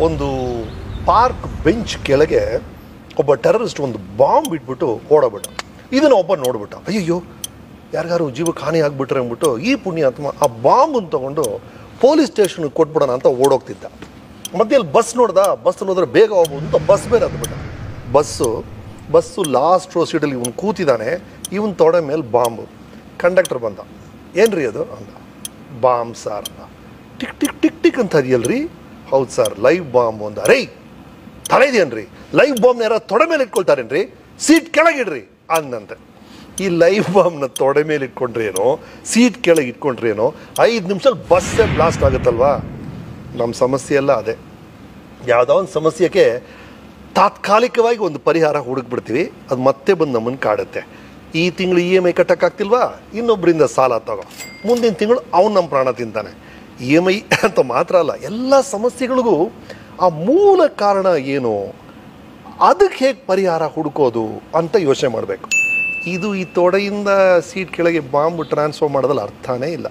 ಒಂದು park bench ಕೆಳಗೆ ಒಬ್ಬ ಟೆರರಿಸ್ಟ್ ಒಂದು ಬಾಂಬ್ ಇಟ್ಬಿಟ್ಟು ಓಡೋಗ್ಬಿಟ್ಟ. ಇದನ್ನು ಒಬ್ಬ ನೋಡ್ಬಿಟ್ಟ, ಅಯ್ಯೋ ಯಾರಿಗಾರು ಜೀವಕ್ಕೆ ಹಾನಿ ಆಗ್ಬಿಟ್ರೆ ಅಂದ್ಬಿಟ್ಟು ಈ ಪುಣ್ಯಾತ್ಮ ಆ ಬಾಂಬನ್ನು ತೊಗೊಂಡು ಪೊಲೀಸ್ ಸ್ಟೇಷನ್ಗೆ ಕೊಟ್ಬಿಡೋಣ ಅಂತ ಓಡೋಗ್ತಿದ್ದ. ಮತ್ತೆ ಅಲ್ಲಿ ಬಸ್ ನೋಡಿದ್ರೆ ಬೇಗ ಹೋಗ್ಬೋದು ಅಂತ ಬಸ್ ಬೇರೆ ಹತ್ಬಿಟ್ಟ. ಬಸ್ಸು ಲಾಸ್ಟ್ ರೋ ಸೀಟಲ್ಲಿ ಇವನು ಕೂತಿದ್ದಾನೆ, ಇವನ್ ತೊಡೆ ಮೇಲೆ ಬಾಂಬು. ಕಂಡಕ್ಟರ್ ಬಂದ, ಏನ್ರಿ ಅದು ಅಂದ. ಬಾಂಬ್ ಸಾರ್ ಅಂದ. ಟಿಕ್ ಟಿಕ್ ಟಿಕ್ ಟಿಕ್ ಅಂತ ಇದೆಯಲ್ರಿ? ಹೌದು ಸರ್, ಲೈವ್ ಬಾಂಬ್ ಅಂದ. ರೈ ತಲೆ ಇದೆಯನ್ರಿ, ಲೈವ್ ಬಾಂಬ್ನ ಯಾರು ತೊಡೆ ಮೇಲೆ ಇಟ್ಕೊಳ್ತಾರೇನ್ರಿ, ಸೀಟ್ ಕೆಳಗಿಡ್ರಿ ಅಂದಂತೆ. ಈ ಲೈವ್ ಬಾಂಬ್ನ ತೊಡೆ ಮೇಲೆ ಇಟ್ಕೊಂಡ್ರೇನೋ, ಸೀಟ್ ಕೆಳಗೆ ಇಟ್ಕೊಂಡ್ರೇನೋ 5 ನಿಮಿಷದಲ್ಲಿ ಬಸ್ಸೇ ಬ್ಲಾಸ್ಟ್ ಆಗುತ್ತಲ್ವಾ. ನಮ್ಮ ಸಮಸ್ಯೆ ಎಲ್ಲ ಅದೇ. ಯಾವುದೋ ಒಂದು ಸಮಸ್ಯೆಗೆ ತಾತ್ಕಾಲಿಕವಾಗಿ ಒಂದು ಪರಿಹಾರ ಹುಡುಕ್ಬಿಡ್ತೀವಿ, ಅದು ಮತ್ತೆ ಬಂದು ನಮ್ಮನ್ನು ಕಾಡುತ್ತೆ. ಈ ತಿಂಗಳು EMI ಕಟ್ಟೋಕ್ಕಾಗ್ತಿಲ್ವಾ, ಇನ್ನೊಬ್ಬರಿಂದ ಸಾಲ ತಗೋ, ಮುಂದಿನ ತಿಂಗಳು ಅವ್ನು ನಮ್ಮ ಪ್ರಾಣ ತಿಂತಾನೆ. EMI ಅಂತ ಮಾತ್ರ ಅಲ್ಲ, ಎಲ್ಲ ಸಮಸ್ಯೆಗಳಿಗೂ ಆ ಮೂಲ ಕಾರಣ ಏನು, ಅದಕ್ಕೆ ಹೇಗೆ ಪರಿಹಾರ ಹುಡುಕೋದು ಅಂತ ಯೋಚನೆ ಮಾಡಬೇಕು. ಇದು ಈ ತೊಡೆಯಿಂದ ಸೀಟ್ ಕೆಳಗೆ ಬಾಂಬ್ ಟ್ರಾನ್ಸ್ಫರ್ ಮಾಡೋದ್ರಲ್ಲಿ ಅರ್ಥನೇ ಇಲ್ಲ.